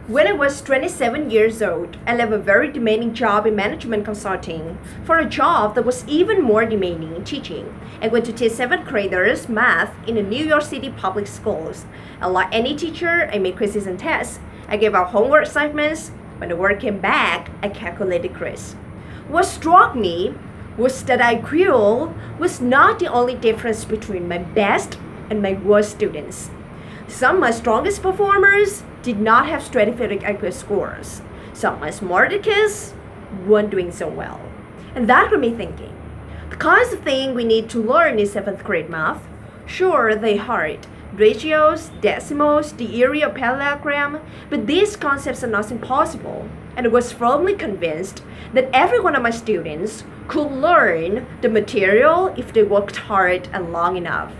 When I was 27 years old, I left a very demanding job in management consulting for a job that was even more demanding in teaching. I went to teach 7th graders math in the New York City public schools. And like any teacher, I made quizzes and tests. I gave out homework assignments. When the work came back, I calculated quiz. What struck me was that IQ was not the only difference between my best and my worst students. Some of my strongest performers did not have stratospheric IQ scores. Some of my smarter kids weren't doing so well. And that got me thinking, the kinds of things we need to learn in 7th grade math, sure, they're hard. Ratios, decimals, the area of parallelogram, but these concepts are not impossible. And I was firmly convinced that every one of my students could learn the material if they worked hard and long enough.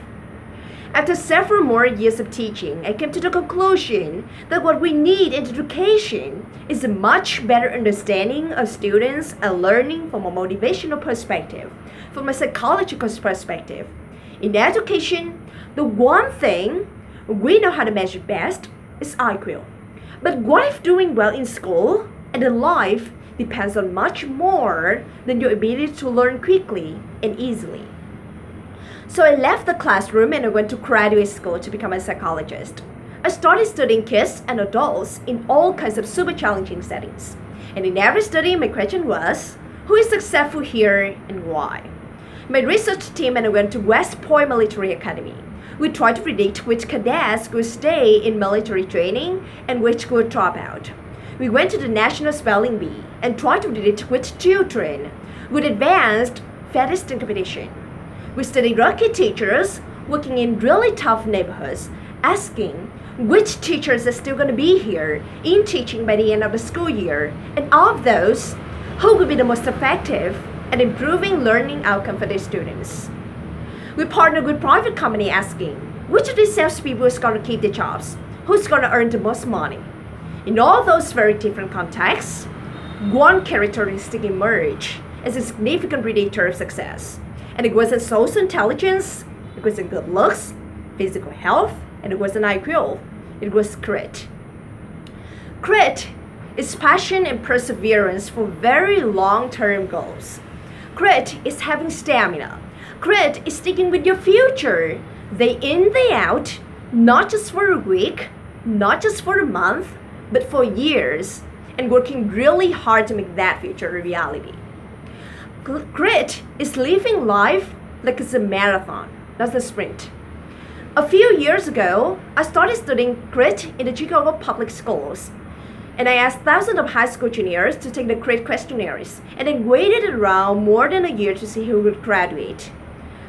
After several more years of teaching, I came to the conclusion that what we need in education is a much better understanding of students and learning from a motivational perspective, from a psychological perspective. In education, the one thing we know how to measure best is IQ. But what if doing well in school and in life depends on much more than your ability to learn quickly and easily? So I left the classroom and I went to graduate school to become a psychologist. I started studying kids and adults in all kinds of super challenging settings. And in every study, my question was, who is successful here and why? My research team and I went to West Point Military Academy. We tried to predict which cadets would stay in military training and which would drop out. We went to the National Spelling Bee and tried to predict which children would advance fast in competition. We studied rookie teachers working in really tough neighborhoods, asking which teachers are still going to be here in teaching by the end of the school year, and of those, who would be the most effective at improving learning outcome for their students. We partnered with private company asking which of these salespeople is going to keep the jobs, who's going to earn the most money. In all those very different contexts, one characteristic emerged as a significant predictor of success. And it wasn't social intelligence, it wasn't good looks, physical health, and it wasn't IQ. It was grit. Grit is passion and perseverance for very long-term goals. Grit is having stamina. Grit is sticking with your future, day in, day out, not just for a week, not just for a month, but for years, and working really hard to make that future a reality. Grit is living life like it's a marathon, not a sprint. A few years ago, I started studying grit in the Chicago public schools. And I asked thousands of high school juniors to take the grit questionnaires, and then waited around more than a year to see who would graduate.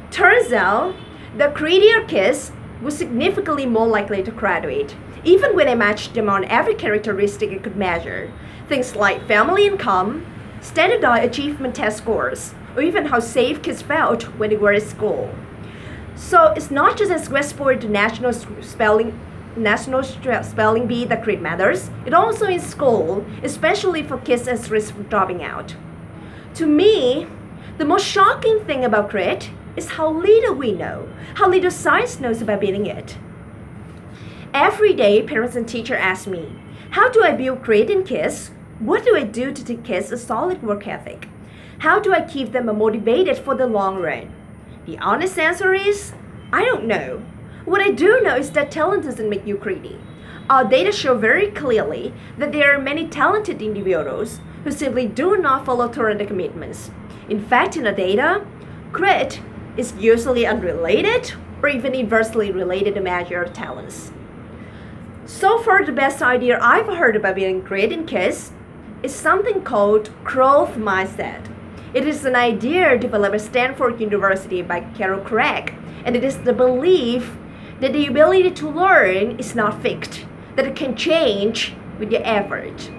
Turns out, the grittier kids were significantly more likely to graduate, even when I matched them on every characteristic I could measure. Things like family income, standardized achievement test scores, or even how safe kids felt when they were at school. So it's not just as West Point the National Spelling Bee that grit matters, it also in school, especially for kids at risk of dropping out. To me, the most shocking thing about grit is how little we know, how little science knows about building it. Every day, parents and teachers ask me, how do I build grit in kids? What do I do to teach kids a solid work ethic? How do I keep them motivated for the long run? The honest answer is, I don't know. What I do know is that talent doesn't make you greedy. Our data show very clearly that there are many talented individuals who simply do not follow through on their commitments. In fact, in the data, grit is usually unrelated or even inversely related to measure of talents. So far, the best idea I've heard about building grit in kids is something called growth mindset. It is an idea developed at Stanford University by Carol Craig, and it is the belief that the ability to learn is not fixed, that it can change with your effort.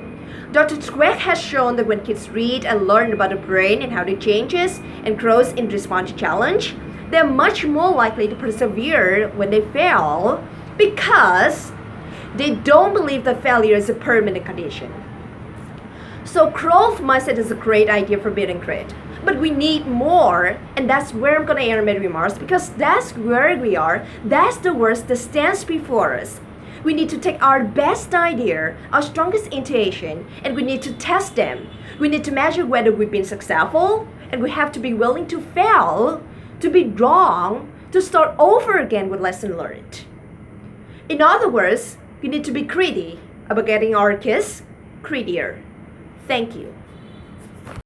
Dr. Craig has shown that when kids read and learn about the brain and how it changes and grows in response to challenge, they're much more likely to persevere when they fail because they don't believe that failure is a permanent condition. So growth mindset is a great idea for building grit. But we need more, and that's where I'm gonna end my remarks, because that's where we are. That's the worst that stands before us. We need to take our best idea, our strongest intuition, and we need to test them. We need to measure whether we've been successful, and we have to be willing to fail, to be wrong, to start over again with lesson learned. In other words, we need to be greedy about getting our kids greedier. Thank you.